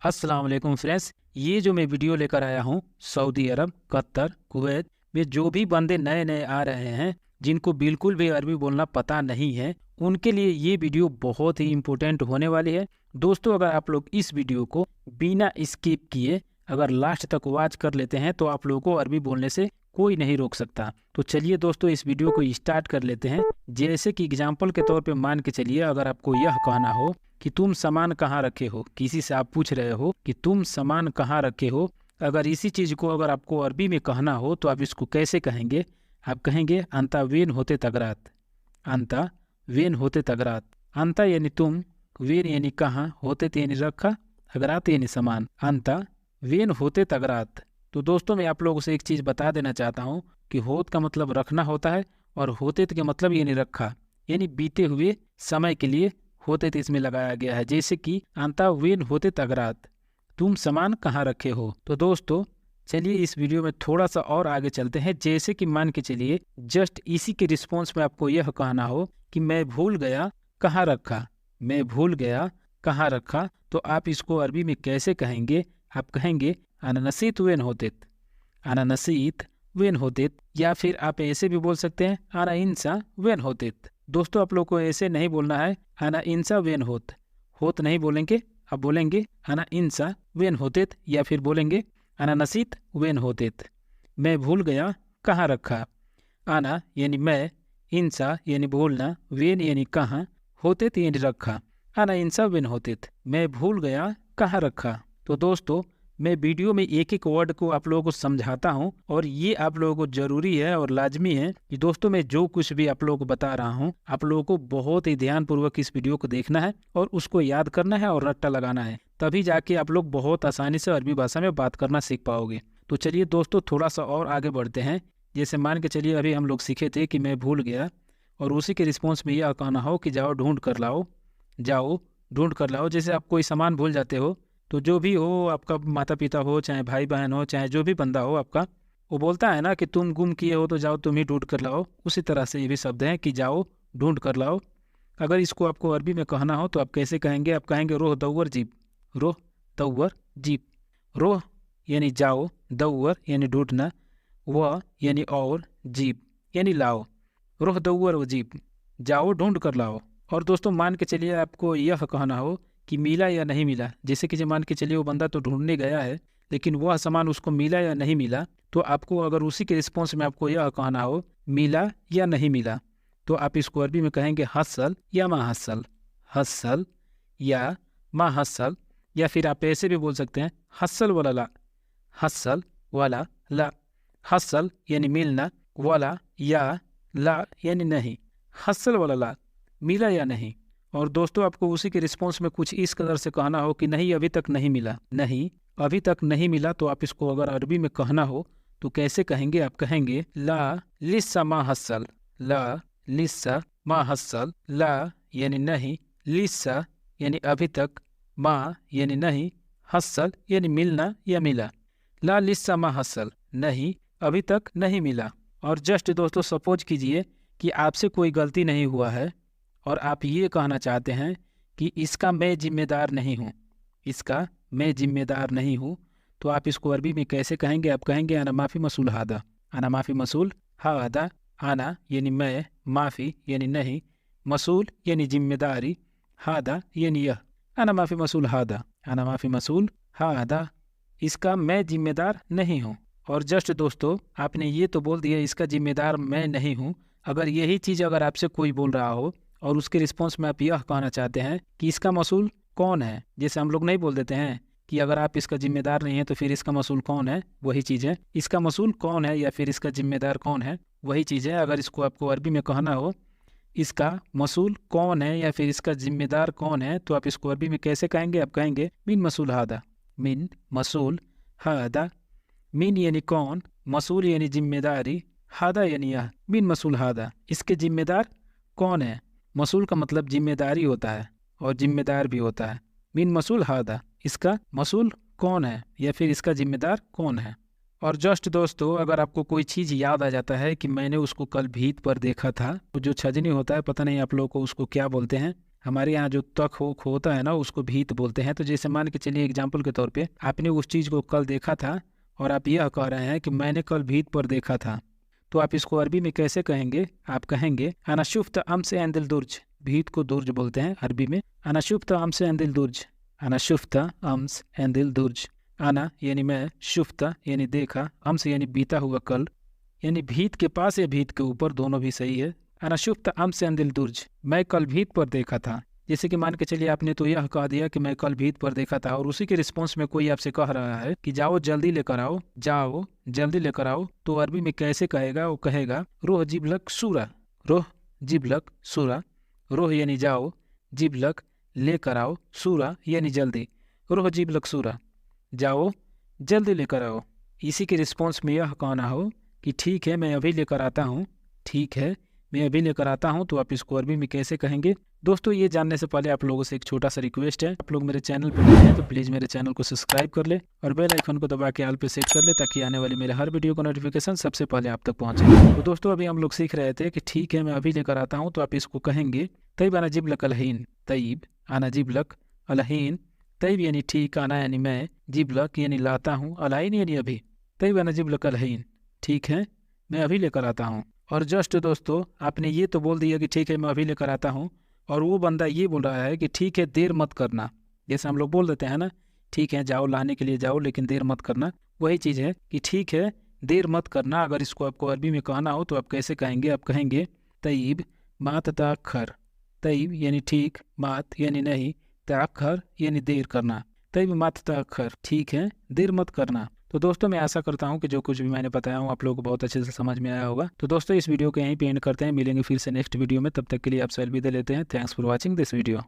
अस्सलाम वालेकुम फ्रेंड्स, ये जो मैं वीडियो लेकर आया हूँ सऊदी अरब, कतर, कुवैत में जो भी बंदे नए नए आ रहे हैं, जिनको बिल्कुल भी अरबी बोलना पता नहीं है, उनके लिए ये वीडियो बहुत ही इम्पोर्टेंट होने वाली है। दोस्तों, अगर आप लोग इस वीडियो को बिना स्किप किए अगर लास्ट तक वॉच कर लेते हैं तो आप लोगों को अरबी बोलने से कोई नहीं रोक सकता। तो चलिए दोस्तों, इस वीडियो को स्टार्ट कर लेते हैं। जैसे कि एग्जाम्पल के तौर पे मान के चलिए, अगर आपको यह कहना हो कि तुम सामान कहाँ रखे हो, किसी से आप पूछ रहे हो कि तुम सामान कहाँ रखे हो, अगर इसी चीज़ को अगर आपको अरबी में कहना हो तो आप इसको कैसे कहेंगे? आप कहेंगे अंता वेन होते तगरात। अंता वेन होते तगरात। अंता यानी तुम, वेन यानी कहाँ, होते यानी रखा, अगरात यानी सामान। अंता वेन होते तगरात। तो दोस्तों, मैं आप लोगों से एक चीज़ बता देना चाहता हूँ कि होत का मतलब रखना होता है और होते का मतलब यानी रखा, यानी बीते हुए समय के लिए होते इसमें लगाया गया है। जैसे कि अंता वेन होते तगरात, तुम सामान कहाँ रखे हो। तो दोस्तों, चलिए इस वीडियो में थोड़ा सा और आगे चलते हैं। जैसे कि मान के चलिए जस्ट इसी के रिस्पॉन्स में आपको यह कहना हो कि मैं भूल गया कहाँ रखा, मैं भूल गया कहाँ रखा, तो आप इसको अरबी में कैसे कहेंगे? आप कहेंगे अना नसीत वेन होतित, अना नसीत वेन होतित, या फिर आप ऐसे भी बोल सकते हैं अना इंसा वेन होतित। दोस्तों, आप लोग को ऐसे नहीं बोलना है अना इंसा वेन होत नहीं बोलेंगे, आप बोलेंगे अना इंसा वेन होतित, या फिर बोलेंगे अना नसीत वेन होतित, मैं भूल गया कहाँ रखा। आना यानी मैं, इंसा यानी भूलना, वेन यानी कहाँ, होतित यानी रखा। अना इंसा वेन होतित, मैं भूल गया कहाँ रखा। तो दोस्तों, मैं वीडियो में एक एक वर्ड को आप लोगों को समझाता हूं, और ये आप लोगों को जरूरी है और लाजमी है कि दोस्तों मैं जो कुछ भी आप लोगों को बता रहा हूं, आप लोगों को बहुत ही ध्यानपूर्वक इस वीडियो को देखना है और उसको याद करना है और रट्टा लगाना है, तभी जाके आप लोग बहुत आसानी से अरबी भाषा में बात करना सीख पाओगे। तो चलिए दोस्तों, थोड़ा सा और आगे बढ़ते हैं। जैसे मान के चलिए अभी हम लोग सीखे थे कि मैं भूल गया, और उसी के रिस्पॉन्स में यह कहना हो कि जाओ ढूंढ कर लाओ, जाओ ढूंढ कर लाओ। जैसे आप कोई सामान भूल जाते हो, तो जो भी हो, आपका माता पिता हो, चाहे भाई बहन हो, चाहे जो भी बंदा हो आपका, वो बोलता है ना कि तुम गुम किए हो तो जाओ तुम ही ढूंढ कर लाओ। उसी तरह से ये भी शब्द है कि जाओ ढूंढ कर लाओ। अगर इसको आपको अरबी में कहना हो तो आप कैसे कहेंगे? आप कहेंगे रोह दौवर जीप, रोह दौवर जीप। रोह यानी जाओ, दौवर यानी ढूंढना, वह यानी और, जीप यानी लाओ। रोह दौवर व जीप, जाओ ढूंढ कर लाओ। और दोस्तों, मान के चलिए आपको यह कहना हो कि मिला या नहीं मिला। जैसे कि मान के चलिए वो बंदा तो ढूंढने गया है, लेकिन वह सामान उसको मिला या नहीं मिला, तो आपको अगर उसी के रिस्पॉन्स में आपको यह कहना हो मिला या नहीं मिला, तो आप इसको अरबी में कहेंगे हसल या मा हसल, हसल या मा हसल। या फिर आप ऐसे भी बोल सकते हैं हसल वाला ला, हसल वाला ला। हसल यानी मिलना, वाला या ला यानी नहीं। हसल वाला ला, मिला या नहीं। और दोस्तों, आपको उसी के रिस्पॉन्स में कुछ इस कदर से कहना हो कि नहीं अभी तक नहीं मिला, नहीं अभी तक नहीं मिला, तो आप इसको अगर अरबी में कहना हो तो कैसे कहेंगे? आप कहेंगे ला लिस्सा मा हसल, ला लिस्सा मा हसल। ला यानी नहीं, लिस्सा यानी अभी तक, मा यानी नहीं, हसल यानी मिलना या मिला। ला लिस्सा मा हसल, नहीं अभी तक नहीं मिला। और जस्ट दोस्तों, सपोज कीजिए कि आपसे कोई गलती नहीं हुआ है और आप ये कहना चाहते हैं कि इसका मैं जिम्मेदार नहीं हूँ, इसका मैं जिम्मेदार नहीं हूँ, तो आप इसको अरबी में कैसे कहेंगे? आप कहेंगे आना माफ़ी मसूल हादा, आना माफ़ी मसूल हादा। आना यानी मैं, माफ़ी यानी नहीं, मसूल यानी जिम्मेदारी, हादा यानी यह। आना माफ़ी मसूल हादा, आना माफ़ी मसूल हादा, इसका मैं जिम्मेदार नहीं हूँ। और जस्ट दोस्तों, आपने ये तो बोल दिया इसका जिम्मेदार मैं नहीं हूँ। अगर यही चीज़ अगर आपसे कोई बोल रहा हो और उसके रिस्पॉन्स में आप यह कहना चाहते हैं कि इसका मसूल कौन है, जैसे हम लोग नहीं बोल देते हैं कि अगर आप इसका जिम्मेदार नहीं है तो फिर इसका मसूल कौन है, वही चीज़ है इसका मसूल कौन है या फिर इसका जिम्मेदार कौन है, वही चीज़ है। अगर इसको आपको अरबी में कहना हो इसका मसूल कौन है या फिर इसका जिम्मेदार कौन है, तो आप इसको अरबी में कैसे कहेंगे? आप कहेंगे मिन मसूल हादा, मिन मसूल हादा। मिन यानी कौन, मसूल यानी जिम्मेदारी, हादा यानी यह। मिन मसूल हादा, इसके जिम्मेदार कौन है। मसूल का मतलब जिम्मेदारी होता है और जिम्मेदार भी होता है। मिन मसूल हादा, इसका मसूल कौन है या फिर इसका जिम्मेदार कौन है। और जस्ट दोस्तों, अगर आपको कोई चीज़ याद आ जाता है कि मैंने उसको कल भीत पर देखा था, तो जो छजनी होता है, पता नहीं आप लोगों को उसको क्या बोलते हैं, हमारे यहाँ जो तक हो होता है ना उसको भीत बोलते हैं। तो जैसे मान के चलिए एग्जाम्पल के तौर पे आपने उस चीज़ को कल देखा था और आप यह कह रहे हैं कि मैंने कल भीत पर देखा था, तो आप इसको अरबी में कैसे कहेंगे? आप कहेंगे अना शुफ्त अम्स एंदिल दुर्ज। भीत को दुर्ज बोलते हैं अरबी में। अना शुफ्त अम्स एंदिल दुर्ज, अना शुफ्त अम्स एंदिल दुर्ज। अना यानी मैं, शुफ्ता यानी देखा, अम्स यानी बीता हुआ कल, यानी भीत के पास या भीत के ऊपर, दोनों भी सही है। अना शुफ्त अम्स एंदिल दुर्ज, मैं कल भीत पर देखा था। जैसे कि मान के चलिए आपने तो यह कह दिया कि मैं कल भीत पर देखा था, और उसी के रिस्पॉन्स में कोई आपसे कह रहा है कि जाओ जल्दी लेकर आओ, जाओ जल्दी लेकर आओ, तो अरबी में कैसे कहेगा? वो कहेगा रोह जिबलक सूरा, रोह जिबलक सूरा। रोह यानी जाओ, जिबलक लेकर आओ, सूरा यानी जल्दी। रोह जिबलक सूरा, जाओ जल्दी लेकर आओ। इसी के रिस्पॉन्स में यह कहना हो कि ठीक है मैं अभी लेकर आता हूँ, ठीक है मैं अभी लेकर आता हूँ, तो आप इसको अरबी में कैसे कहेंगे? दोस्तों ये जानने से पहले आप लोगों से एक छोटा सा रिक्वेस्ट है, आप लोग मेरे चैनल पर नए हैं तो प्लीज़ मेरे चैनल को सब्सक्राइब कर ले और बेल आइकन को दबा के ऑल पे सेट कर ले, ताकि आने वाली मेरे हर वीडियो का नोटिफिकेशन सबसे पहले आप तक पहुँचे। तो दोस्तों अभी हम लोग सीख रहे थे कि ठीक है मैं अभी लेकर आता हूँ, तो आप इसको कहेंगे तैब आना जिबलक अलहीन, तैब आना जिबलक अलहीन। तैब यानी ठीक, आना यानी मैं, जिबलक यानी लाता हूँ, अलहीन यानी अभी। तैब आना जिबलक अलहीन, ठीक है मैं अभी लेकर आता हूँ। और जस्ट दोस्तों आपने ये तो बोल दिया कि ठीक है मैं अभी लेकर आता हूँ, और वो बंदा ये बोल रहा है कि ठीक है देर मत करना। जैसे हम लोग बोल देते हैं ना, ठीक है जाओ लाने के लिए जाओ लेकिन देर मत करना, वही चीज़ है कि ठीक है देर मत करना। अगर इसको आपको अरबी में कहना हो तो आप कैसे कहेंगे? आप कहेंगे तय्यब मात ताखर। तय्यब यानी ठीक, मात यानी नहीं, ताखर यानी देर करना। तय्यब मात ताखर, ठीक है देर मत करना। तो दोस्तों मैं आशा करता हूँ कि जो कुछ भी मैंने बताया हूँ आप लोगों को बहुत अच्छे से समझ में आया होगा। तो दोस्तों इस वीडियो को यहीं पे एंड करते हैं, मिलेंगे फिर से नेक्स्ट वीडियो में, तब तक के लिए आपसे अलविदा लेते हैं। Thanks for watching this video.